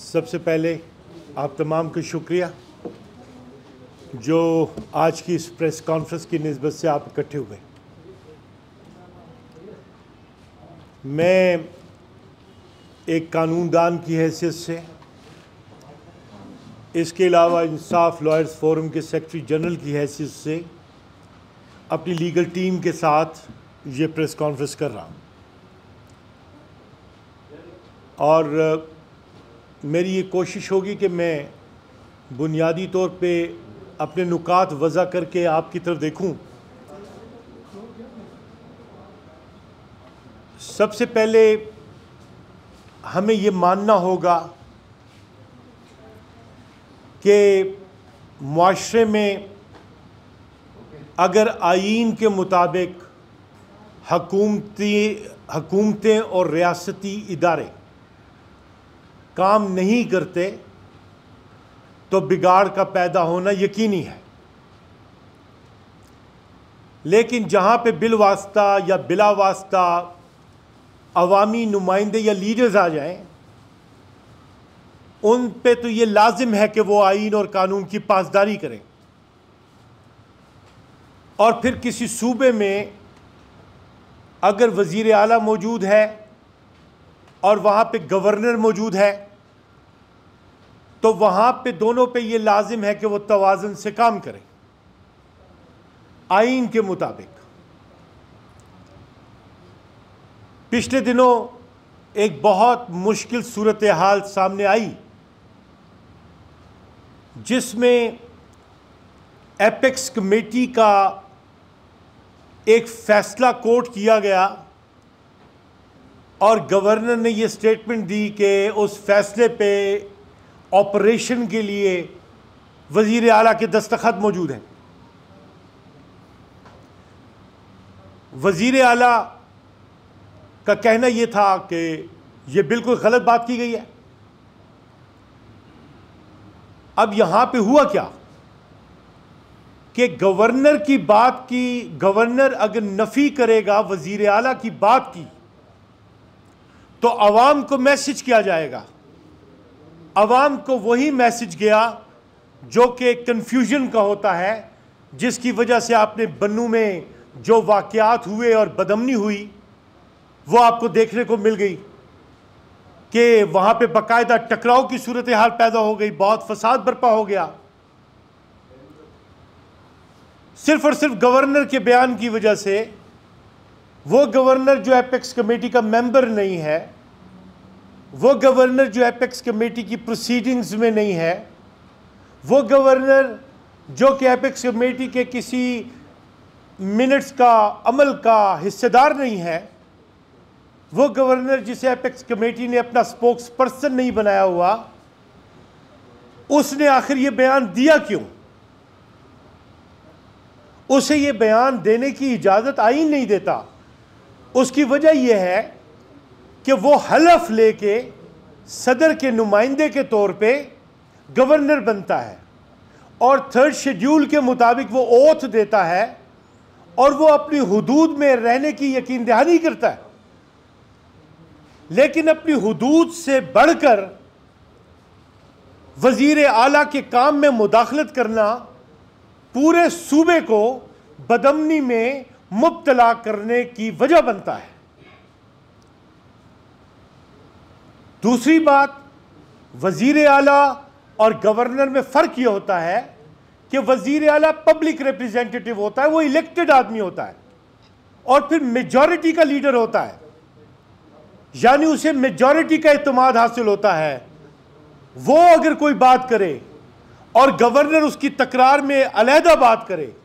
सबसे पहले आप तमाम का शुक्रिया जो आज की इस प्रेस कॉन्फ्रेंस की निस्बत से आप इकट्ठे हुए। मैं एक कानूनदान की हैसियत से, इसके अलावा इंसाफ लॉयर्स फोरम के सेक्रेटरी जनरल की हैसियत से अपनी लीगल टीम के साथ ये प्रेस कॉन्फ्रेंस कर रहा हूँ और मेरी ये कोशिश होगी कि मैं बुनियादी तौर पे अपने नुकात वज़ा करके आपकी तरफ देखूं। सबसे पहले हमें ये मानना होगा कि मुआशरे में अगर आईन के मुताबिक हुकूमतें और रियासती इदारे काम नहीं करते तो बिगाड़ का पैदा होना यकीनी है। लेकिन जहाँ पे बिल वास्ता या बिला वास्ता अवामी नुमाइंदे या लीडर्स आ जाएं, उन पे तो ये लाजिम है कि वो आईन और कानून की पासदारी करें। और फिर किसी सूबे में अगर वज़ीर आला मौजूद है और वहाँ पे गवर्नर मौजूद है तो वहाँ पे दोनों पे ये लाजिम है कि वो तवाज़ुन से काम करें आईन के मुताबिक। पिछले दिनों एक बहुत मुश्किल सूरत हाल सामने आई जिसमें एपेक्स कमेटी का एक फैसला कोट किया गया और गवर्नर ने ये स्टेटमेंट दी कि उस फैसले पे ऑपरेशन के लिए वज़ीर आला के दस्तखत मौजूद हैं। वज़ीर आला का कहना यह था कि यह बिल्कुल गलत बात की गई है। अब यहां पे हुआ क्या कि गवर्नर की बात की, गवर्नर अगर नफी करेगा वज़ीर आला की बात की तो अवाम को मैसेज किया जाएगा। अवाम को वही मैसेज गया जो कि कन्फ्यूजन का होता है, जिसकी वजह से आपने बन्नू में जो वाक़यात हुए और बदअमनी हुई वो आपको देखने को मिल गई कि वहाँ पे बाकायदा टकराव की सूरत हाल पैदा हो गई, बहुत फसाद बर्पा हो गया सिर्फ और सिर्फ गवर्नर के बयान की वजह से। वो गवर्नर जो एपेक्स कमेटी का मेंबर नहीं है, वो गवर्नर जो एपेक्स कमेटी की प्रोसीडिंग्स में नहीं है, वो गवर्नर जो कि एपेक्स कमेटी के किसी मिनट्स का अमल का हिस्सेदार नहीं है, वो गवर्नर जिसे एपेक्स कमेटी ने अपना स्पोक्स पर्सन नहीं बनाया हुआ, उसने आखिर ये बयान दिया क्यों? उसे ये बयान देने की इजाज़त आईन नहीं देता। उसकी वजह यह है कि वो हलफ लेके सदर के नुमाइंदे के तौर पे गवर्नर बनता है और 3rd शेड्यूल के मुताबिक वो ओथ देता है और वो अपनी हुदूद में रहने की यकीन दहानी करता है। लेकिन अपनी हुदूद से बढ़कर वज़ीर आला के काम में मुदाखलत करना पूरे सूबे को बदअमनी में मुब्तला करने की वजह बनता है। दूसरी बात, वज़ीर आला और गवर्नर में फ़र्क यह होता है कि वज़ीर आला पब्लिक रिप्रेजेंटेटिव होता है, वो इलेक्टेड आदमी होता है और फिर मेजॉरिटी का लीडर होता है, यानी उसे मेजॉरिटी का इत्मीनान हासिल होता है। वो अगर कोई बात करे और गवर्नर उसकी तकरार में अलहदा बात करे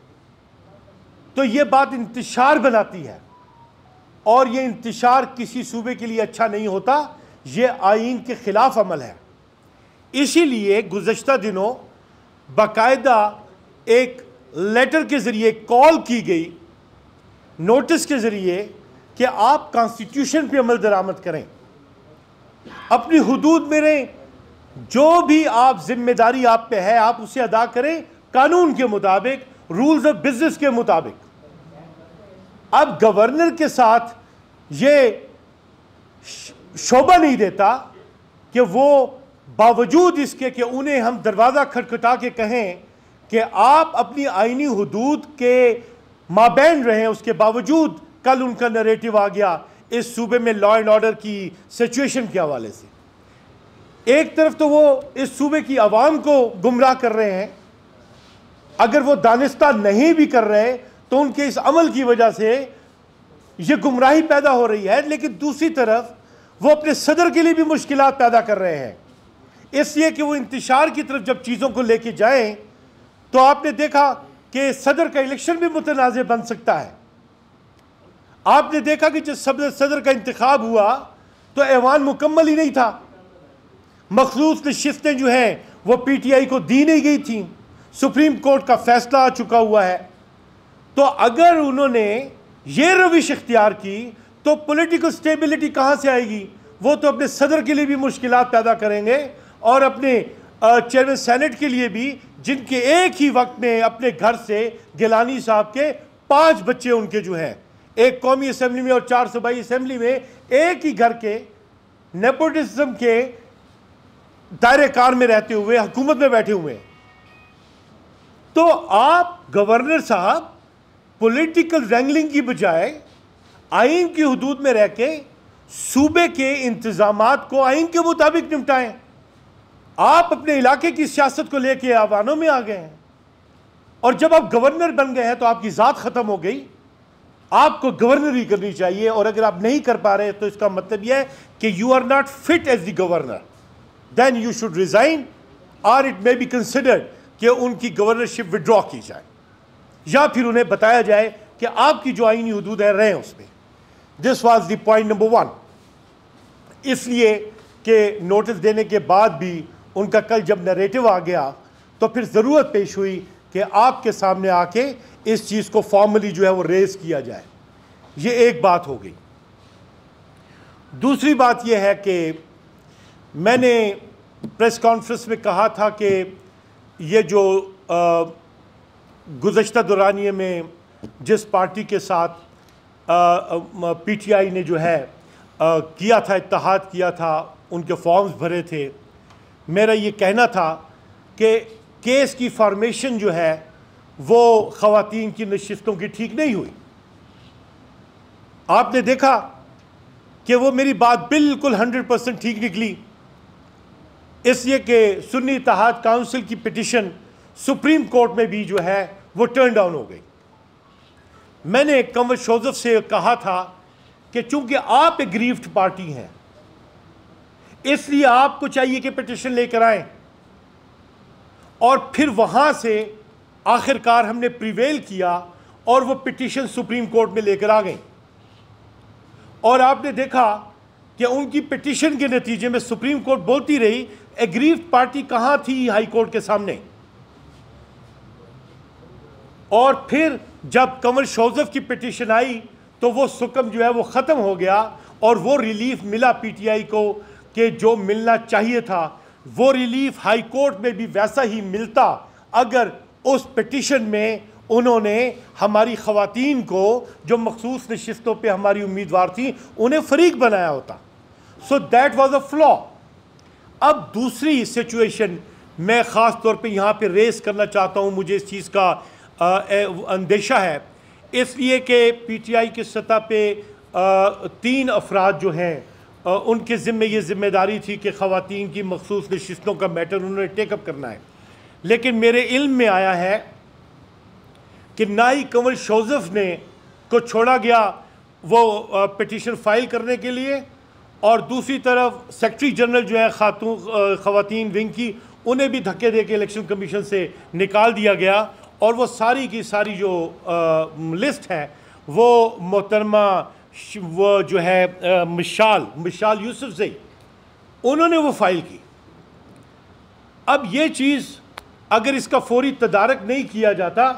तो ये बात इंतशार बनाती है और ये इंतशार किसी सूबे के लिए अच्छा नहीं होता। ये आईन के खिलाफ अमल है। इसीलिए गुज़श्ता दिनों बाकायदा एक लेटर के ज़रिए कॉल की गई, नोटिस के ज़रिए, कि आप कॉन्स्टिट्यूशन पे अमल दरामद करें, अपनी हुदूद में रहें, जो भी आप जिम्मेदारी आप पे है आप उसे अदा करें कानून के मुताबिक, रूल्स ऑफ बिजनेस के मुताबिक। अब गवर्नर के साथ ये शोभा नहीं देता कि वो बावजूद इसके कि उन्हें हम दरवाज़ा खटखटा के कहें कि आप अपनी आईनी हुदूद के माबैन रहें, उसके बावजूद कल उनका नरेटिव आ गया इस सूबे में लॉ एंड ऑर्डर की सिचुएशन के हवाले से। एक तरफ तो वो इस सूबे की आवाम को गुमराह कर रहे हैं, अगर वो दानिस्ता नहीं भी कर रहे तो उनके इस अमल की वजह से ये गुमराही पैदा हो रही है, लेकिन दूसरी तरफ वो अपने सदर के लिए भी मुश्किलात पैदा कर रहे हैं, इसलिए कि वो इंतशार की तरफ जब चीज़ों को लेके जाएं तो आपने देखा कि सदर का इलेक्शन भी मुतनाज़ बन सकता है। आपने देखा कि जब सदर का इंतखाब हुआ तो ऐवान मुकम्मल ही नहीं था, मखसूस नशिस्तें जो हैं वो PTI को दी नहीं गई थी, सुप्रीम कोर्ट का फैसला आ चुका हुआ है। तो अगर उन्होंने ये रविश इख्तियार की तो पॉलिटिकल स्टेबिलिटी कहाँ से आएगी? वो तो अपने सदर के लिए भी मुश्किलात पैदा करेंगे और अपने चेयरमैन सेनेट के लिए भी, जिनके एक ही वक्त में अपने घर से गिलानी साहब के 5 बच्चे उनके जो हैं, एक कौमी असम्बली में और 4 सूबाई असम्बली में, एक ही घर के नेपोटिज्म के दायरे कार में रहते हुए हुकूमत में बैठे हुए हैं। तो आप गवर्नर साहब पॉलिटिकल रैंगलिंग की बजाय आइन की हुदूद में रह के सूबे के इंतजामात को आइन के मुताबिक निपटाएं। आप अपने इलाके की सियासत को लेके आवानों में आ गए हैं, और जब आप गवर्नर बन गए हैं तो आपकी ज़ात ख़त्म हो गई, आपको गवर्नर ही करनी चाहिए। और अगर आप नहीं कर पा रहे तो इसका मतलब यह है कि you are not fit as the governor, then you should resign, और इट मे बी कंसिडर्ड कि उनकी गवर्नरशिप विड्रॉ की जाए, या फिर उन्हें बताया जाए कि आपकी जो आईनी हुदूद है रहें उसमें। This was the point number 1। इसलिए कि नोटिस देने के बाद भी उनका कल जब नरेटिव आ गया तो फिर ज़रूरत पेश हुई कि आपके सामने आके इस चीज़ को फॉर्मली जो है वो रेज किया जाए। ये एक बात हो गई। दूसरी बात यह है कि मैंने प्रेस कॉन्फ्रेंस में कहा था कि ये जो गुज़श्ता दौरानिए में जिस पार्टी के साथ PTI ने जो है किया था, इत्तेहाद किया था, उनके फॉर्म्स भरे थे, मेरा ये कहना था कि केस की फॉर्मेशन जो है वो ख़वातीन की नशिस्तों की ठीक नहीं हुई। आपने देखा कि वो मेरी बात बिल्कुल 100% ठीक निकली, इसलिए कि सुन्नी इत्तेहाद काउंसिल की पिटिशन सुप्रीम कोर्ट में भी जो है वो टर्न डाउन हो गई। मैंने कंवर शोजफ से कहा था कि चूंकि आप एक ग्रीफ्ड पार्टी हैं, इसलिए आपको चाहिए कि पिटिशन लेकर आए, और फिर वहां से आखिरकार हमने प्रिवेल किया और वो पिटिशन सुप्रीम कोर्ट में लेकर आ गई। और आपने देखा कि उनकी पिटिशन के नतीजे में सुप्रीम कोर्ट बोलती रही एग्रीव्ड पार्टी कहां थी हाई कोर्ट के सामने। और फिर जब कंवर शोजफ की पिटिशन आई तो वो सुकम जो है वो ख़त्म हो गया, और वो रिलीफ मिला PTI को कि जो मिलना चाहिए था, वो रिलीफ हाई कोर्ट में भी वैसा ही मिलता अगर उस पिटिशन में उन्होंने हमारी ख़वातीन को जो मखसूस नशिस्तों पे हमारी उम्मीदवार थी उन्हें फरीक बनाया होता। So that was a flaw. अब दूसरी सिचुएशन मैं ख़ास तौर पे यहाँ पे रेस करना चाहता हूँ, मुझे इस चीज़ का अंदेशा है, इसलिए कि PTI की सतह पे 3 अफराद जो हैं उनके ज़िम्मे ये ज़िम्मेदारी थी कि ख़वातीन की मखसूस नशिस्तों का मैटर उन्होंने टेकअप करना है। लेकिन मेरे इल्म में आया है कि ना ही कंवर शोजफ ने को छोड़ा गया वो पिटिशन फाइल करने के लिए, और दूसरी तरफ सेक्रेटरी जनरल जो है ख़वातीन विंग की, उन्हें भी धक्के दे के इलेक्शन कमीशन से निकाल दिया गया, और वो सारी की सारी जो लिस्ट है वो मोहतरमा वो जो है मिशाल यूसुफजई, उन्होंने वो फाइल की। अब ये चीज़ अगर इसका फौरी तदारक नहीं किया जाता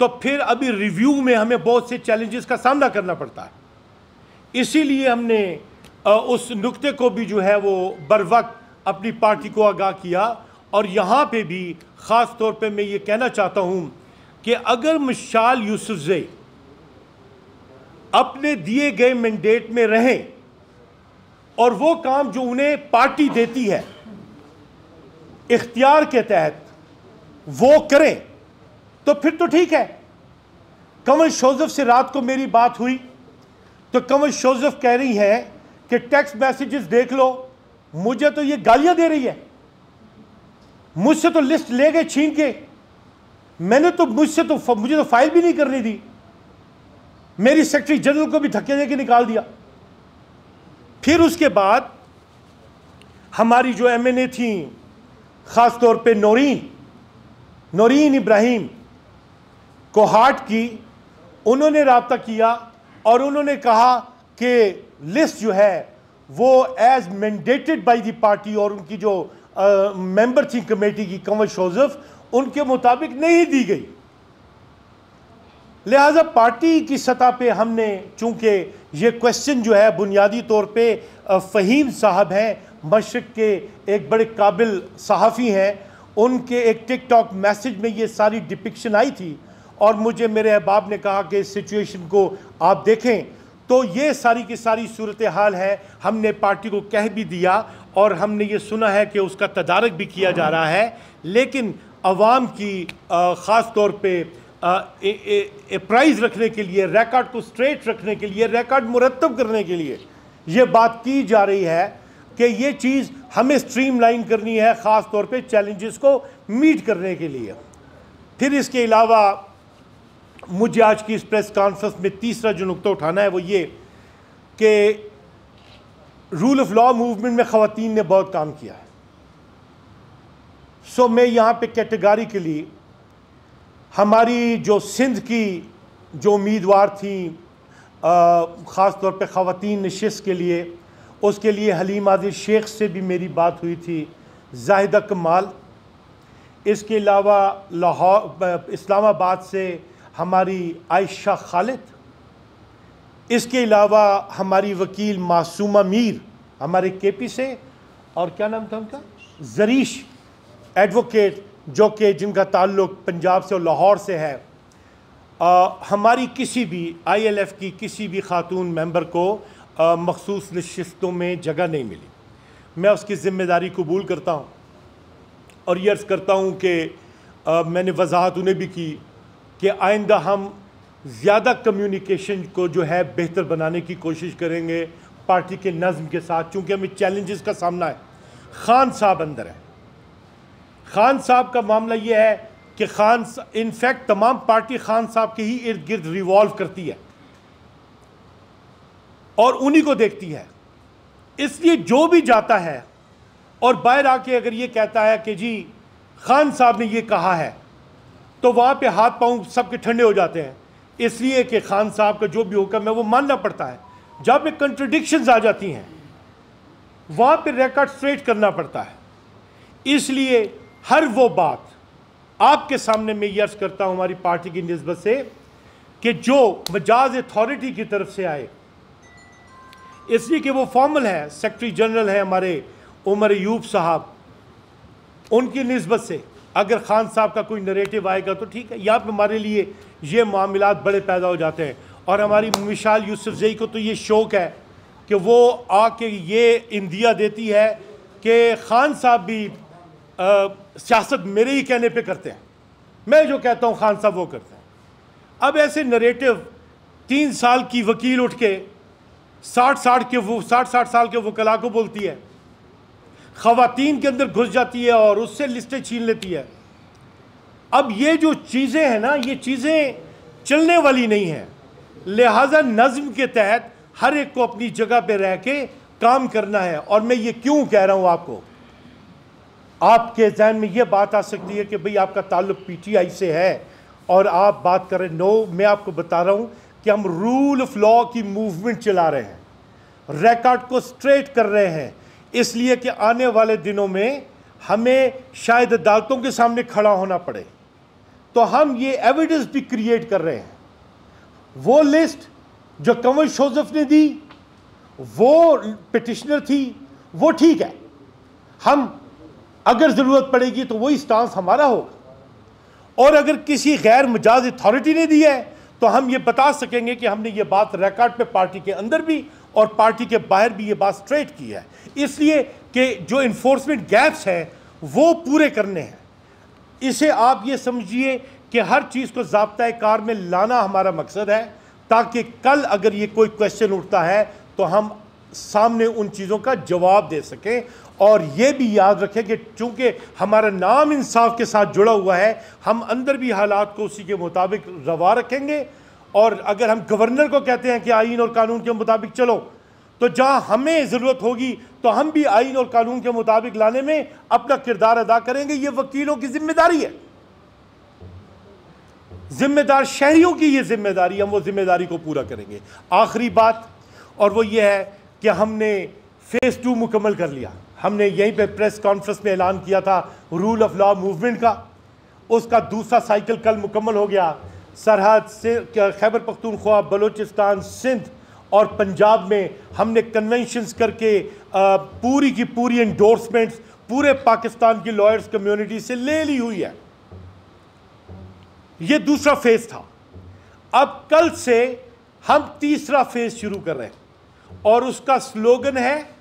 तो फिर अभी रिव्यू में हमें बहुत से चैलेंजेस का सामना करना पड़ता है। इसीलिए हमने उस नुक्ते को भी जो है वो बर वक्त अपनी पार्टी को आगाह किया, और यहाँ पे भी ख़ास तौर पे मैं ये कहना चाहता हूँ कि अगर मिशाल यूसुफजई अपने दिए गए मैंडेट में रहें और वो काम जो उन्हें पार्टी देती है इख्तियार के तहत वो करें तो फिर तो ठीक है। कंवल शोजफ से रात को मेरी बात हुई तो कंवल शोजफ कह रही है कि टेक्स्ट मैसेजेस देख लो, मुझे तो ये गालियां दे रही है, मुझसे तो लिस्ट ले गए छीन के, मुझे तो फाइल भी नहीं करनी दी, मेरी सेक्रेटरी जनरल को भी धक्के देके निकाल दिया। फिर उसके बाद हमारी जो एमएनए थी, ख़ास तौर पे नौरीन इब्राहिम कोहाट की, उन्होंने राब्ता किया और उन्होंने कहा कि लिस्ट जो है वो as mandated by the party और उनकी जो मेंबर थी कमेटी की कंवल शोजफ, उनके मुताबिक नहीं दी गई। लिहाजा पार्टी की सतह पे हमने, चूंकि ये क्वेश्चन जो है बुनियादी तौर पे फ़हीम साहब हैं, मशरक़ के एक बड़े काबिल सहाफ़ी हैं, उनके एक टिकटॉक मैसेज में ये सारी डिपिक्शन आई थी और मुझे मेरे अहबाब ने कहा कि इस सिचुएशन को आप देखें। तो ये सारी की सारी सूरत हाल है। हमने पार्टी को कह भी दिया और हमने ये सुना है कि उसका तदारक भी किया जा रहा है, लेकिन अवाम की ख़ास तौर पे प्राइज़ रखने के लिए, रिकॉर्ड को स्ट्रेट रखने के लिए, रिकॉर्ड मुरतब करने के लिए ये बात की जा रही है कि ये चीज़ हमें स्ट्रीमलाइन करनी है, ख़ास तौर पे चैलेंजेस को मीट करने के लिए। फिर इसके अलावा मुझे आज की इस प्रेस कॉन्फ्रेंस में तीसरा जो नुक्ता उठाना है वो ये कि रूल ऑफ लॉ मूवमेंट में ख़वातीन ने बहुत काम किया है। सो मैं यहाँ पे कैटेगरिकली हमारी जो सिंध की जो उम्मीदवार थी ख़ास तौर पे ख़वातीन नशिस्त के लिए, उसके लिए हलीम आदिल शेख से भी मेरी बात हुई थी, जाहिदा कमाल। इसके अलावा लाहौर इस्लामाबाद से हमारी आयशा खालिद, इसके अलावा हमारी वकील मासूमा मीर हमारे केपी से, और क्या नाम था उनका, जरीश एडवोकेट, जो कि जिनका ताल्लुक़ पंजाब से और लाहौर से है। हमारी किसी भी ILF की किसी भी खातून मेंबर को मखसूस नशिस्तों में जगह नहीं मिली। मैं उसकी ज़िम्मेदारी कबूल करता हूँ और ये अर्ज़ करता हूँ कि मैंने वजाहत उन्हें भी की कि आइंदा हम ज़्यादा कम्युनिकेशन को जो है बेहतर बनाने की कोशिश करेंगे पार्टी के नज़्म के साथ, चूँकि हमें चैलेंजेस का सामना है। खान साहब अंदर है, खान साहब का मामला ये है कि इनफैक्ट तमाम पार्टी खान साहब के ही इर्द गिर्द रिवॉल्व करती है और उन्हीं को देखती है। इसलिए जो भी जाता है और बाहर आके अगर ये कहता है कि जी खान साहब ने ये कहा है, तो वहाँ पे हाथ पांव सबके ठंडे हो जाते हैं, इसलिए कि खान साहब का जो भी हुक्म है वो मानना पड़ता है। जहाँ पे कंट्रडिक्शंस आ जाती हैं वहाँ पे रिकॉर्ड स्ट्रेट करना पड़ता है। इसलिए हर वो बात आपके सामने मैं ये अर्ज़ करता हूँ हमारी पार्टी की निस्बत से कि जो मजाज अथॉरिटी की तरफ से आए, इसलिए कि वो फॉर्मल है, सेक्रेटरी जनरल है हमारे उमर अयूब साहब, उनकी निस्बत से अगर खान साहब का कोई नरेटिव आएगा तो ठीक है। यहाँ पे हमारे लिए ये मामलात बड़े पैदा हो जाते हैं और हमारी मिसाल यूसुफजई को तो ये शौक़ है कि वो आके ये इंदिया देती है कि खान साहब भी सियासत मेरे ही कहने पे करते हैं, मैं जो कहता हूँ खान साहब वो करते हैं। अब ऐसे नरेटिव 3 साल की वकील उठ के 60 साल के वकला को बोलती है, ख़वातीन के अंदर घुस जाती है और उससे लिस्टें छीन लेती है। अब ये जो चीज़ें हैं ना, ये चीज़ें चलने वाली नहीं हैं। लिहाजा नज़्म के तहत हर एक को अपनी जगह पे रह के काम करना है। और मैं ये क्यों कह रहा हूँ आपको, आपके जहन में ये बात आ सकती है कि भाई आपका ताल्लुक PTI से है और आप बात कर रहे, नो, मैं आपको बता रहा हूँ कि हम रूल ऑफ लॉ की मूवमेंट चला रहे हैं, रिकॉर्ड को स्ट्रेट कर रहे हैं, इसलिए कि आने वाले दिनों में हमें शायद अदालतों के सामने खड़ा होना पड़े, तो हम ये एविडेंस भी क्रिएट कर रहे हैं। वो लिस्ट जो कंवल शोजफ ने दी, वो पिटिशनर थी, वो ठीक है, हम अगर ज़रूरत पड़ेगी तो वही स्टांस हमारा होगा। और अगर किसी गैर मजाज अथॉरिटी ने दी है तो हम ये बता सकेंगे कि हमने ये बात रिकॉर्ड पे पार्टी के अंदर भी और पार्टी के बाहर भी ये बात स्ट्रेट की है। इसलिए कि जो इन्फोर्समेंट गैप्स हैं वो पूरे करने हैं। इसे आप ये समझिए कि हर चीज़ को ज़ाब्ता कार में लाना हमारा मकसद है, ताकि कल अगर ये कोई क्वेश्चन उठता है तो हम सामने उन चीज़ों का जवाब दे सकें। और ये भी याद रखें कि चूँकि हमारा नाम इंसाफ के साथ जुड़ा हुआ है, हम अंदर भी हालात को उसी के मुताबिक रवा रखेंगे। और अगर हम गवर्नर को कहते हैं कि आईन और कानून के मुताबिक चलो, तो जहाँ हमें ज़रूरत होगी तो हम भी आईन और कानून के मुताबिक लाने में अपना किरदार अदा करेंगे। ये वकीलों की जिम्मेदारी है, जिम्मेदार शहरियों की ये जिम्मेदारी, हम वो जिम्मेदारी को पूरा करेंगे। आखिरी बात और वो ये है कि हमने फेज़ 2 मुकम्मल कर लिया। हमने यहीं पे प्रेस कॉन्फ्रेंस में ऐलान किया था रूल ऑफ लॉ मूवमेंट का, उसका दूसरा साइकिल कल मुकम्मल हो गया। सरहद से खैबर पख्तूनख्वा, बलूचिस्तान, सिंध और पंजाब में हमने कन्वेंशंस करके पूरी की पूरी एंडोर्समेंट्स पूरे पाकिस्तान की लॉयर्स कम्युनिटी से ले ली हुई है। ये दूसरा फेज था। अब कल से हम तीसरा फेज शुरू कर रहे हैं और उसका स्लोगन है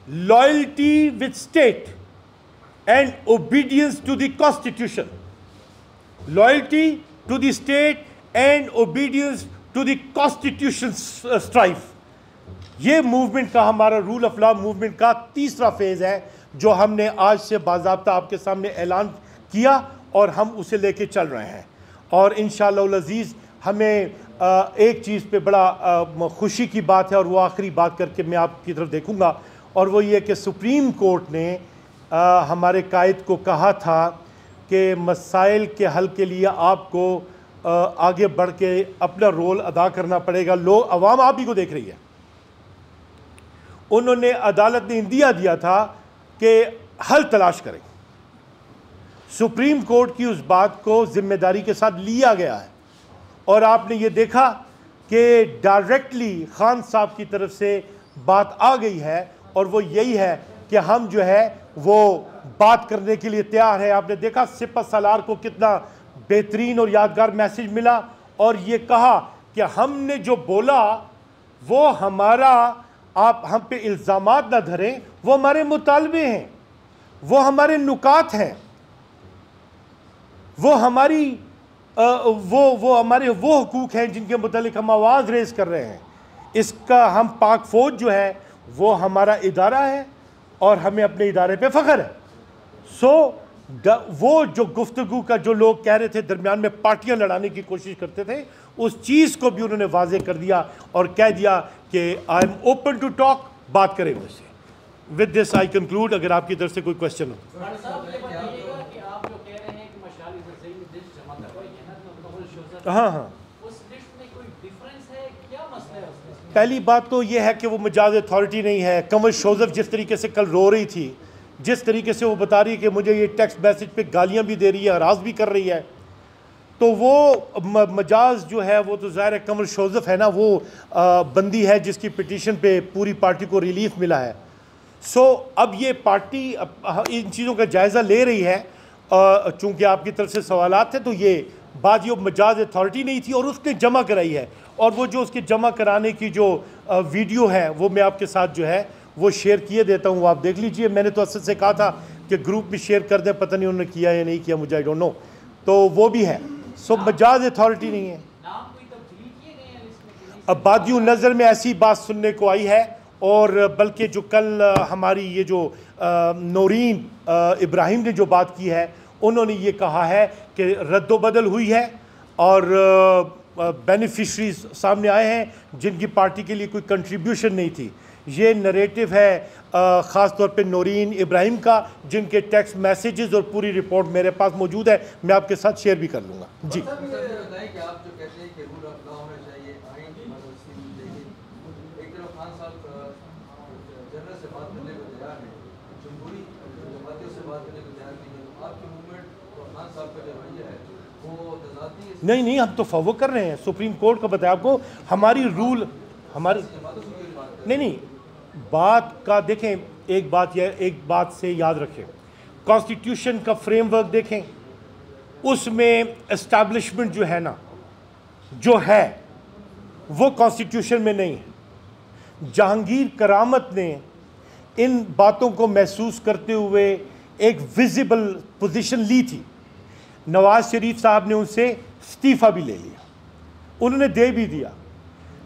loyalty with state and obedience to the constitution. Loyalty to the state and obedience to the constitution strife. ये मूवमेंट का, हमारा रूल ऑफ लॉ मूवमेंट का तीसरा फेज है, जो हमने आज से बाज़ाब्ता आपके सामने ऐलान किया और हम उसे लेके चल रहे हैं। और इंशाअल्लाह अज़ीज़ हमें एक चीज़ पे बड़ा खुशी की बात है, और वो आखिरी बात करके मैं आपकी तरफ देखूंगा, और वो ये कि सुप्रीम कोर्ट ने हमारे कायद को कहा था कि मसाइल के हल के लिए आपको आगे बढ़ के अपना रोल अदा करना पड़ेगा। लोग, अवाम आप ही को देख रही है। उन्होंने, अदालत ने इंदिया दिया था कि हल तलाश करें। सुप्रीम कोर्ट की उस बात को जिम्मेदारी के साथ लिया गया है, और आपने ये देखा कि डायरेक्टली खान साहब की तरफ से बात आ गई है, और वो यही है कि हम जो है वो बात करने के लिए तैयार है। आपने देखा सिपा सलार को कितना बेहतरीन और यादगार मैसेज मिला, और ये कहा कि हमने जो बोला वो हमारा, आप हम पे इल्ज़ामात ना धरें, वो हमारे मुतालबे हैं, वो हमारे नुकात हैं, वो हमारी वो हमारे वो हुकूक हैं जिनके मुतालिक हम आवाज़ रेज कर रहे हैं। इसका हम पाक फौज जो है वो हमारा इदारा है और हमें अपने इदारे पे फ़ख्र है। वो जो गुफ्तगू का जो लोग कह रहे थे दरमियान में पार्टियां लड़ाने की कोशिश करते थे, उस चीज़ को भी उन्होंने वाजे कर दिया और कह दिया कि I am open to talk, बात करें मुझसे। With this I conclude. अगर आपकी तरफ से कोई क्वेश्चन हो। हाँ हाँ, पहली बात तो यह है कि वो मजाज अथॉरिटी नहीं है। कमल शोजफ जिस तरीके से कल रो रही थी, जिस तरीके से वो बता रही है कि मुझे ये टेक्स्ट मैसेज पे गालियां भी दे रही है, हरास भी कर रही है, तो वो मजाज जो है वो तो ज़ाहिर है कमल शोजफ है ना, वो बंदी है जिसकी पिटीशन पे पूरी पार्टी को रिलीफ मिला है। अब ये पार्टी इन चीज़ों का जायज़ा ले रही है। चूँकि आपकी तरफ से सवालात थे, तो ये बात ये मजाज अथॉरिटी नहीं थी और उसने जमा कराई है, और वो जो उसके जमा कराने की जो वीडियो है वो मैं आपके साथ जो है वो शेयर किए देता हूँ, आप देख लीजिए। मैंने तो असद से कहा था कि ग्रुप में शेयर कर दें, पता नहीं उन्होंने किया या नहीं किया, मुझे आई डोंट नो। तो वो भी है। मजाज अथॉरिटी नहीं है। अब बादियों नज़र में ऐसी बात सुनने को आई है, और बल्कि जो कल हमारी ये जो नौरीन इब्राहिम ने जो बात की है, उन्होंने ये कहा है कि रद्दोबदल हुई है और बेनिफिशरीज सामने आए हैं जिनकी पार्टी के लिए कोई कंट्रीब्यूशन नहीं थी। ये नरेटिव है ख़ास तौर पे नौरीन इब्राहिम का, जिनके टेक्स्ट मैसेजेस और पूरी रिपोर्ट मेरे पास मौजूद है, मैं आपके साथ शेयर भी कर लूँगा। जी नहीं नहीं, हम तो फॉलो कर रहे हैं। सुप्रीम कोर्ट का बताया आपको, हमारी रूल हमारी नहीं बात का देखें। एक बात से याद रखें, कॉन्स्टिट्यूशन का फ्रेमवर्क देखें, उसमें एस्टैब्लिशमेंट जो है ना, जो है वो कॉन्स्टिट्यूशन में नहीं है। जहांगीर करामत ने इन बातों को महसूस करते हुए एक विजिबल पोजीशन ली थी। नवाज शरीफ साहब ने उनसे इस्तीफ़ा भी ले लिया, उन्होंने दे भी दिया,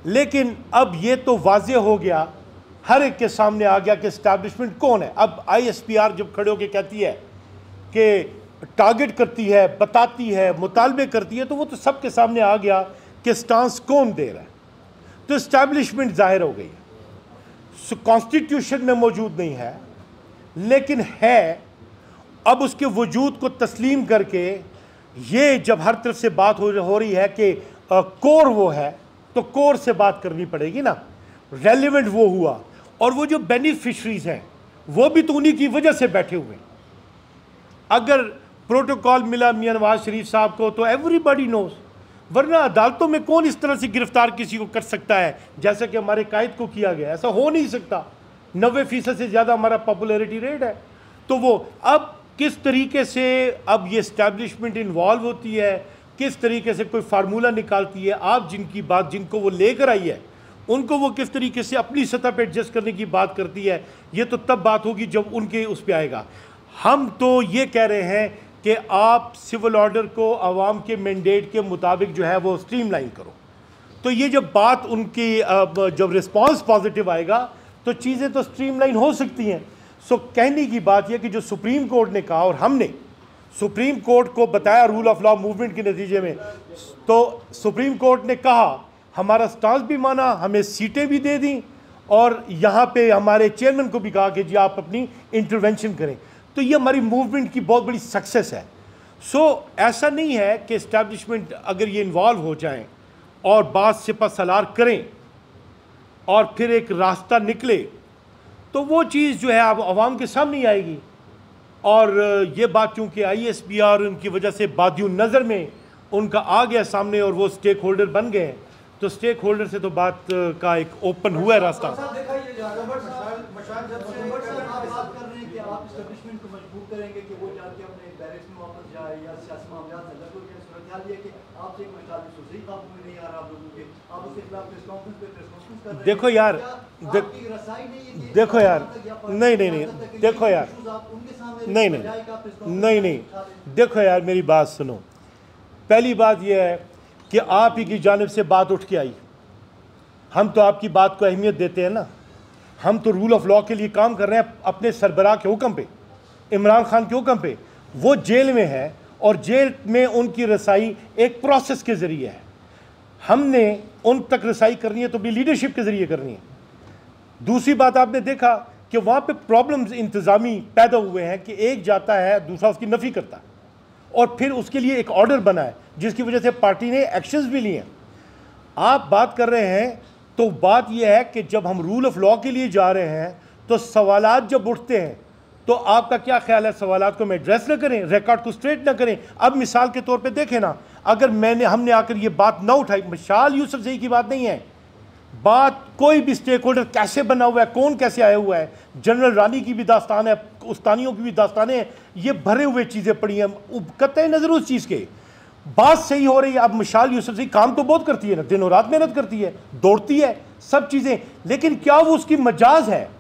लेकिन अब ये तो वाज़े हो गया, हर एक के सामने आ गया कि इस्टेब्लिशमेंट कौन है। अब ISPR जब खड़े होकर कहती है कि टारगेट करती है, बताती है, मुतालबे करती है, तो वो तो सबके सामने आ गया कि स्टांस कौन दे रहा है। तो इस्टेब्लिशमेंट जाहिर हो गई है, कॉन्स्टिट्यूशन में मौजूद नहीं है लेकिन है। अब उसके वजूद को तस्लीम करके ये जब हर तरफ से बात हो रही है कि कोर वो है, तो कोर से बात करनी पड़ेगी ना, रेलिवेंट वो हुआ। और वो जो बेनिफिशरीज हैं वो भी तो उन्हीं की वजह से बैठे हुए हैं। अगर प्रोटोकॉल मिला मियां नवाज शरीफ साहब को तो एवरीबॉडी नोज, वरना अदालतों में कौन इस तरह से गिरफ्तार किसी को कर सकता है जैसे कि हमारे कायद को किया गया। ऐसा हो नहीं सकता। 90% से ज़्यादा हमारा पॉपुलैरिटी रेट है। तो वो अब किस तरीके से अब ये इस्टेब्लिशमेंट इन्वॉल्व होती है, किस तरीके से कोई फार्मूला निकालती है, आप जिनकी बात जिनको वो लेकर आई है उनको वो किस तरीके से अपनी सतह पर एडजस्ट करने की बात करती है, ये तो तब बात होगी जब उनके उस पर आएगा। हम तो ये कह रहे हैं कि आप सिविल ऑर्डर को आवाम के मैंडेट के मुताबिक जो है वो स्ट्रीमलाइन करो। तो ये जब बात उनकी जब रिस्पांस पॉजिटिव आएगा तो चीज़ें तो स्ट्रीमलाइन हो सकती हैं। सो कहने की बात यह कि जो सुप्रीम कोर्ट ने कहा और हमने सुप्रीम कोर्ट को बताया रूल ऑफ लॉ मूवमेंट के नतीजे में, तो सुप्रीम कोर्ट ने कहा, हमारा स्टांस भी माना, हमें सीटें भी दे दी और यहाँ पे हमारे चेयरमैन को भी कहा कि जी आप अपनी इंटरवेंशन करें। तो ये हमारी मूवमेंट की बहुत बड़ी सक्सेस है। ऐसा नहीं है कि इस्टेब्लिशमेंट अगर ये इन्वॉल्व हो जाएं और बात सिपा सलार करें और फिर एक रास्ता निकले तो वो चीज़ जो है अब आवाम के सामने आएगी। और ये बात चूँकि ISPR उनकी वजह से बादियों नज़र में उनका आ गया सामने और वो स्टेक होल्डर बन गए, तो स्टेक होल्डर से तो बात का एक ओपन हुआ है रास्ता। देखो यार, देखो यार, नहीं, देखो यार, नहीं, देखो यार, मेरी बात सुनो। पहली बात यह है कि आप ही की जानिब से बात उठ के आई, हम तो आपकी बात को अहमियत देते हैं ना। हम तो रूल ऑफ लॉ के लिए काम कर रहे हैं अपने सरबराह के हुक्म पे, इमरान खान के हुक्म पे। वो जेल में है और जेल में उनकी रसाई एक प्रोसेस के ज़रिए है। हमने उन तक रसाई करनी है तो भी लीडरशिप के ज़रिए करनी है। दूसरी बात, आपने देखा कि वहाँ पे प्रॉब्लम्स इंतज़ामी पैदा हुए हैं कि एक जाता है, दूसरा उसकी नफ़ी करता है और फिर उसके लिए एक ऑर्डर बना है जिसकी वजह से पार्टी ने एक्शंस भी लिए हैं। आप बात कर रहे हैं तो बात यह है कि जब हम रूल ऑफ लॉ के लिए जा रहे हैं तो सवालात जब उठते हैं तो आपका क्या ख्याल है, सवालात को हम एड्रेस न करें, रिकॉर्ड को स्ट्रेट न करें। अब मिसाल के तौर पे देखें ना, अगर हमने आकर ये बात ना उठाई, मशाल यूसुफजई की बात नहीं है, बात कोई भी स्टेक होल्डर कैसे बना हुआ है, कौन कैसे आया हुआ है, जनरल रानी की भी दास्तान है, उस्तानियों की भी दास्तानें हैं, ये भरे हुए चीज़ें पड़ी हैं। कतई नज़र उस चीज़ के बात सही हो रही है। अब मशाल यूसुफजई काम तो बहुत करती है ना, दिनों रात मेहनत करती है, दौड़ती है, सब चीज़ें, लेकिन क्या वो उसकी मजाज है।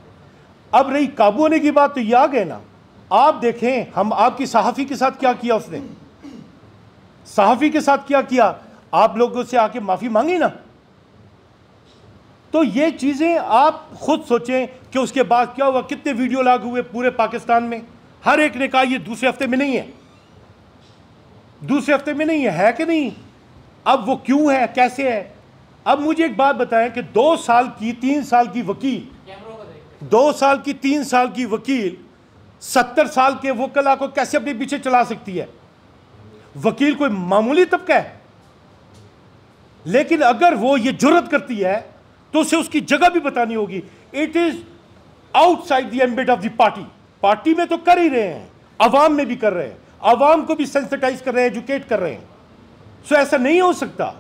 अब रही काबू होने की बात, तो ये आ गए ना। आप देखें हम आपकी सहाफ़ी के साथ क्या किया, उसने सहाफ़ी के साथ क्या किया, आप लोगों से आके माफ़ी मांगी ना। तो ये चीज़ें आप खुद सोचें कि उसके बाद क्या हुआ, कितने वीडियो लागू हुए पूरे पाकिस्तान में। हर एक ने कहा ये दूसरे हफ्ते में नहीं है, दूसरे हफ्ते में नहीं है कि नहीं। अब वो क्यों है, कैसे है। अब मुझे एक बात बताएं कि 2 साल की 3 साल की वकील, 2 साल की 3 साल की वकील 70 साल के वकला को कैसे अपने पीछे चला सकती है। वकील कोई मामूली तबका है, लेकिन अगर वो ये जुर्रत करती है तो उसे उसकी जगह भी बतानी होगी। It is outside the ambit of the party. Party में तो कर ही रहे हैं, अवाम में भी कर रहे हैं, अवाम को भी सेंसिटाइज कर रहे हैं, एजुकेट कर रहे हैं। सो ऐसा नहीं हो सकता।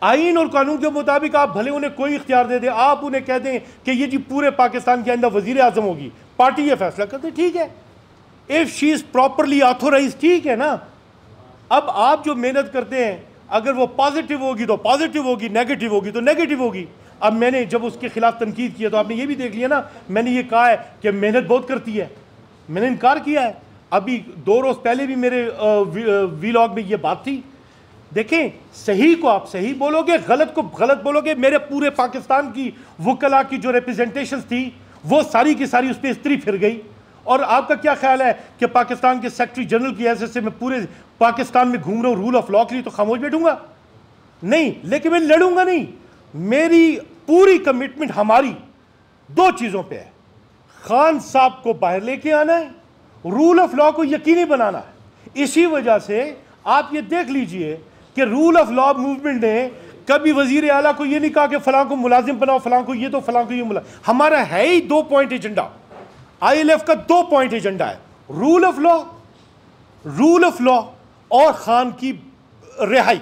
आईन और कानून के मुताबिक आप भले उन्हें कोई इख्तियार दे दें, आप उन्हें कह दें कि ये जी पूरे पाकिस्तान के अंदर वजीर आजम होगी, पार्टी ये फैसला करते, ठीक है। If she is properly authorise, ठीक है ना। अब आप जो मेहनत करते हैं, अगर वो पॉजिटिव होगी तो पॉजिटिव होगी, नेगेटिव होगी तो नेगेटिव होगी। अब मैंने जब उसके खिलाफ तनकीद किया तो आपने ये भी देख लिया ना, मैंने ये कहा है कि मेहनत बहुत करती है, मैंने इनकार किया है। अभी 2 रोज़ पहले भी मेरे वीलॉग में ये बात थी। देखें, सही को आप सही बोलोगे, गलत को गलत बोलोगे। मेरे पूरे पाकिस्तान की वकला की जो रिप्रेजेंटेशन थी वो सारी की सारी उस पर इस्त्री फिर गई। और आपका क्या ख्याल है कि पाकिस्तान के सेक्रेटरी जनरल की हैसियत से मैं पूरे पाकिस्तान में घूम रहा हूँ रूल ऑफ लॉ के लिए, तो खामोश बैठूंगा? नहीं, लेकिन मैं लड़ूंगा नहीं। मेरी पूरी कमिटमेंट हमारी 2 चीज़ों पे है। खान साहब को बाहर लेके आना है, रूल ऑफ लॉ को यकीनी बनाना है। इसी वजह से आप ये देख लीजिए कि रूल ऑफ लॉ मूवमेंट ने कभी वजीर आला को ये नहीं कहा कि फलां को मुलाजिम बनाओ, फलां को ये तो, फलां को ये मुलाजिम। हमारा है ही 2 पॉइंट एजेंडा। ILF का 2 पॉइंट एजेंडा है, रूल ऑफ लॉ और खान की रिहाई।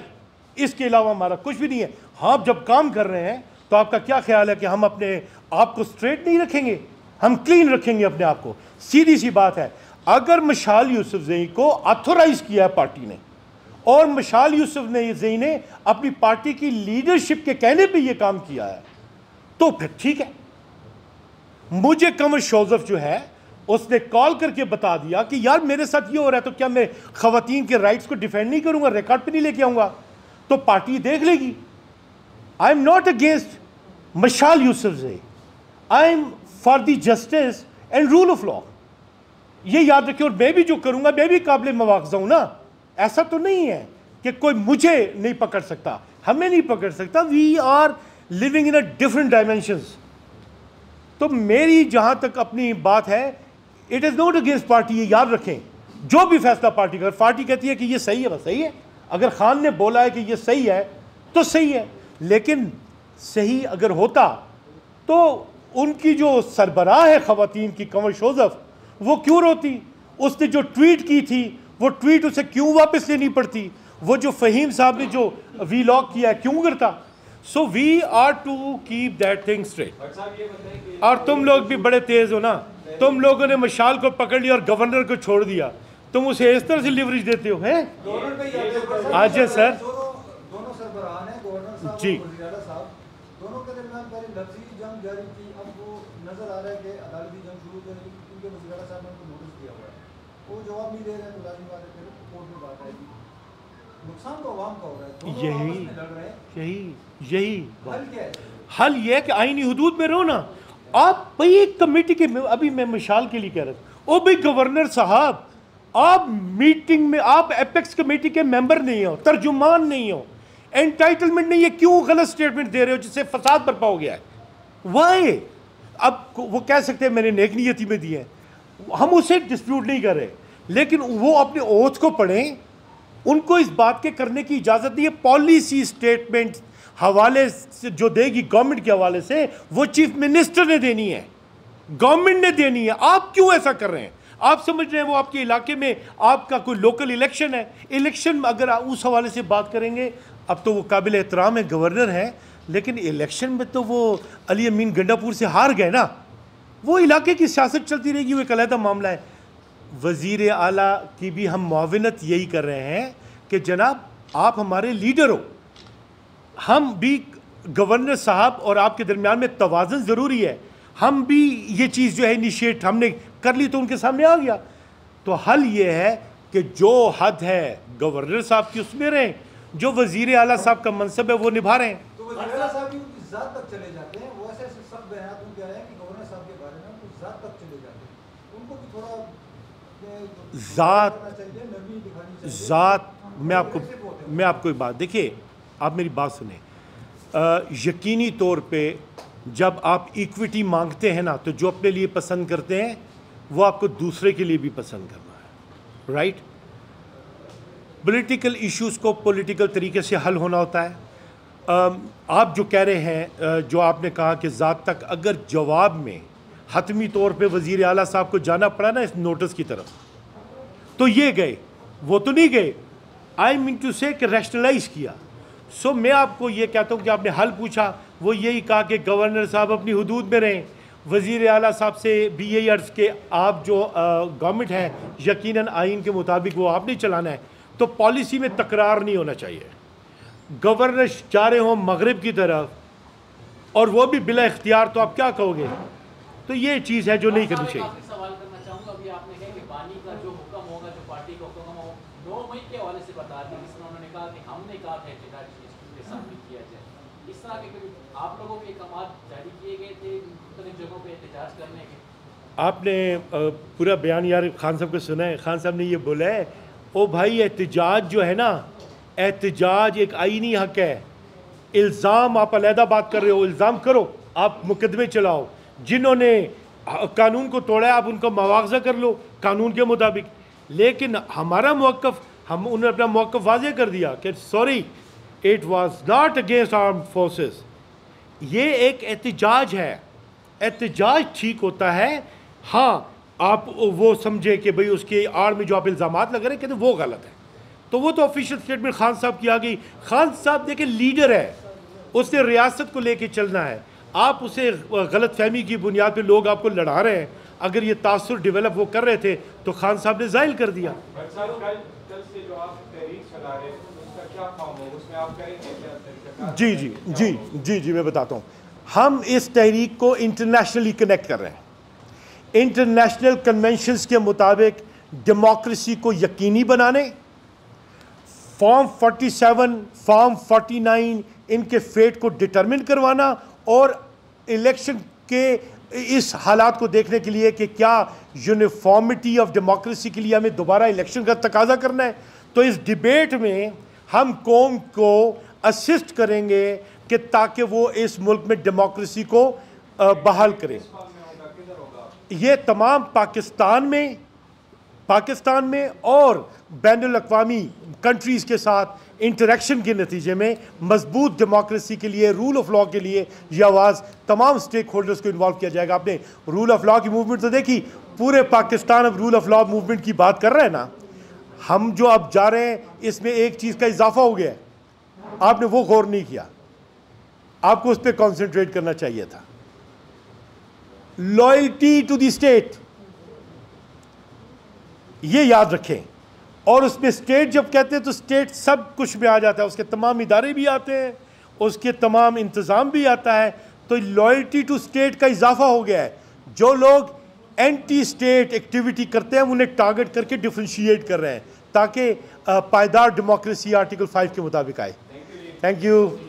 इसके अलावा हमारा कुछ भी नहीं है। हाँ, जब काम कर रहे हैं तो आपका क्या ख्याल है कि हम अपने आप को स्ट्रेट नहीं रखेंगे? हम क्लीन रखेंगे अपने आप को। सीधी सी बात है, अगर मशाल यूसुफजई को ऑथोराइज किया है पार्टी ने और मशाल यूसुफजई ने अपनी पार्टी की लीडरशिप के कहने पे ये काम किया है तो फिर ठीक है। मुझे कमर शोजफ जो है उसने कॉल करके बता दिया कि यार मेरे साथ ये हो रहा है, तो क्या मैं खवातीन के राइट्स को डिफेंड नहीं करूंगा, रिकॉर्ड पे नहीं लेके आऊंगा? तो पार्टी देख लेगी। आई एम नॉट अगेंस्ट मशाल Yousafzai, I am for the justice and rule of law. ये याद रखिए। और मैं भी जो करूंगा मैं भी काबिल मुआवजा हूं ना। ऐसा तो नहीं है कि कोई मुझे नहीं पकड़ सकता, हमें नहीं पकड़ सकता। We are living in a different dimensions. तो मेरी जहां तक अपनी बात है, it is not against party. ये याद रखें, जो भी फैसला पार्टी कर, पार्टी कहती है कि ये सही है, बस सही है। अगर खान ने बोला है कि ये सही है तो सही है। लेकिन सही अगर होता तो उनकी जो सरबराह है खवातीन की, कमर शोजफ, वो क्यों रोती? उसने जो ट्वीट की थी वो ट्वीट उसे क्यों वापस लेनी पड़ती? वो जो फ़हीम साहब ने जो वीलॉग किया है क्यों करता? So we are to keep that thing straight. और तुम लोग भी बड़े तेज हो ना, तुम लोगों ने मशाल को पकड़ लिया और गवर्नर को छोड़ दिया। तुम उसे इस तरह से लिवरेज देते हो, हैं? आज है सर दोनों सरबराह ने, गवर्नर साहब जी, और वज़ीर आला साहब, दोनों के दरमियान पहले लफ्ज़ी जंग जारी थी। अब वो नजर आ रहा है कि अदालती जंग शुरू करेगी, क्योंकि वज़ीर आला साहब ने उनको नोटिस दिया हुआ है। वो जवाब नहीं दे रहे हैं तो लाजिम बात है फिर कोर्ट में बात आएगी। नुकसान तो आवाम का हो रहा है, दोनों आपस में लड़ रहे हैं। यही हल क्या है? हल ये है कि आईनी हुदूद में रहो ना। आप भाई एक कमेटी के, अभी मैं मशाल के लिए कह रहा था, ओ भाई गवर्नर साहब, आप मीटिंग में, आप एपेक्स कमेटी के मेंबर नहीं हो, तर्जुमान नहीं हो, एंटाइटलमेंट नहीं है, क्यों गलत स्टेटमेंट दे रहे हो जिससे फसाद बर्पा हो गया है? वाई? अब वो कह सकते हैं मैंने नेक नियति में दी है, हम उसे डिस्प्यूट नहीं कर रहे, लेकिन वो अपने ओथ को पढ़ें। उनको इस बात के करने की इजाज़त नहीं है। पॉलिसी स्टेटमेंट हवाले से जो देगी गवर्नमेंट के हवाले से, वो चीफ मिनिस्टर ने देनी है, गवर्नमेंट ने देनी है। आप क्यों ऐसा कर रहे हैं? आप समझ रहे हैं वो आपके इलाके में आपका कोई लोकल इलेक्शन है, इलेक्शन अगर आप उस हवाले से बात करेंगे, अब तो वो काबिल एहतराम है, गवर्नर है, लेकिन इलेक्शन में तो वो अली अमीन गंडापुर से हार गए ना। वो इलाके की सियासत चलती रहेगी, वो एक अलहदा मामला है। वज़ीर आला की भी हम मुआविनत यही कर रहे हैं कि जनाब आप हमारे लीडर हो, हम भी, गवर्नर साहब और आपके दरमियान में तवाज़ुन ज़रूरी है। हम भी ये चीज़ जो है इनिशिएट हमने कर ली तो उनके सामने आ गया। तो हल ये है कि जो हद है गवर्नर साहब की उसमें रहें, जो वज़ीर आला साहब का मनसब है वो निभा रहे हैं। तो वज़ीर आला साहब की उनकी ज़ात तक चले जाते हैं, वो ऐसे सख्त बयान उनके आए हैं कि गवर्नर साहब के बारे में उनकी ज़ात तक चले जाते हैं। उनको भी थोड़ा ज़ात मैं आपको एक बात, देखिए आप मेरी बात सुने, यकीनी तौर पे जब आप इक्विटी मांगते हैं ना, तो जो अपने लिए पसंद करते हैं वो आपको दूसरे के लिए भी पसंद करना है, राइट? पॉलिटिकल इश्यूज़ को पॉलिटिकल तरीके से हल होना होता है। आप जो कह रहे हैं, जो आपने कहा कि ज़ात तक, अगर जवाब में हतमी तौर पे वज़ीर आला साहब को जाना पड़ा ना इस नोटिस की तरफ, तो ये गए, वो तो नहीं गए। आई मीन टू से कि रैशनलाइज किया। सो मैं आपको ये कहता हूँ कि आपने हल पूछा, वो यही कहा कि गवर्नर साहब अपनी हुदूद में रहें। वज़ीर आला साहब से भी यही अर्ज़ के आप जो गवर्नमेंट है यकीनन आइन के मुताबिक वो आपने चलाना है, तो पॉलिसी में तकरार नहीं होना चाहिए। गवर्नर जा रहे हों मगरिब की तरफ और वो भी बिला इख्तियार, तो आप क्या कहोगे? तो ये चीज़ है जो नहीं करनी चाहिए। सवाल करना चाहूँगा, अभी आपने होगा जो पार्टी को हुक्म हो 9 मई के हवाले से बता दें, जिसमें उन्होंने कहा कि हमने कहा था एहतजाज के साथ भी किया जाए। इस तरह के आप लोगों के अहकाम जारी किए गए थे मुख्तलिफ जगहों पे एहतजाज करने के? आपने पूरा बयान यार खान साहब को सुना है। खान साहब ने ये बोला है, ओ भाई एहतजाज जो है ना, एहतजाज एक आईनी हक है। इल्ज़ाम आप अलहदा बात कर रहे हो, इल्ज़ाम करो, आप मुकदमे चलाओ। जिन्होंने कानून को तोड़ा है आप उनको मुआवजा कर लो कानून के मुताबिक। लेकिन हमारा मौक़िफ़, हम उन्होंने अपना मौक़िफ़ वाज़ेह कर दिया कि sorry it was not against armed forces. ये एक एहतजाज है, एहतजाज ठीक होता है। हाँ, आप वो समझे कि भाई उसके आड़ में जो आप इल्ज़ामात लगा रहे हैं कहते वो गलत है, तो वो तो ऑफिशियल स्टेटमेंट खान साहब की आ गई। खान साहब देखिए लीडर है, उसने रियासत को लेके चलना है। आप उसे गलत फहमी की बुनियाद पे लोग आपको लड़ा रहे हैं। अगर ये तासुर डेवलप वो कर रहे थे तो खान साहब ने ज़ाहिर कर दिया। जी जी जी जी जी मैं बताता हूँ। हम इस तहरीक को इंटरनेशनली कनेक्ट कर रहे हैं। इंटरनेशनल कन्वेंशंस के मुताबिक डेमोक्रेसी को यकीनी बनाने, फॉर्म 47, फॉर्म 49 इनके फेट को डिटरमिन करवाना और इलेक्शन के इस हालात को देखने के लिए कि क्या यूनिफॉर्मिटी ऑफ डेमोक्रेसी के लिए हमें दोबारा इलेक्शन का तकाजा करना है। तो इस डिबेट में हम कौम को असिस्ट करेंगे कि ताकि वो इस मुल्क में डेमोक्रेसी को बहाल करें। ये तमाम पाकिस्तान में और बैनुल अक़वामी कंट्रीज़ के साथ इंटरेक्शन के नतीजे में मजबूत डेमोक्रेसी के लिए, रूल ऑफ लॉ के लिए ये आवाज़ तमाम स्टेक होल्डर्स को इन्वॉल्व किया जाएगा। आपने रूल ऑफ लॉ की मूवमेंट तो देखी, पूरे पाकिस्तान अब रूल ऑफ लॉ मूवमेंट की बात कर रहे हैं ना। हम जो अब जा रहे हैं इसमें एक चीज़ का इजाफा हो गया है, आपने वो गौर नहीं किया, आपको उस पर कॉन्सेंट्रेट करना चाहिए था। लॉयल्टी टू द स्टेट, ये याद रखें। और उसमें स्टेट जब कहते हैं तो स्टेट सब कुछ में आ जाता है, उसके तमाम इदारे भी आते हैं, उसके तमाम इंतज़ाम भी आता है। तो लॉयल्टी टू स्टेट का इजाफा हो गया है। जो लोग एंटी स्टेट एक्टिविटी करते हैं उन्हें टारगेट करके डिफ्रेंशिएट कर रहे हैं ताकि पायदार डेमोक्रेसी आर्टिकल 5 के मुताबिक आए। Thank you.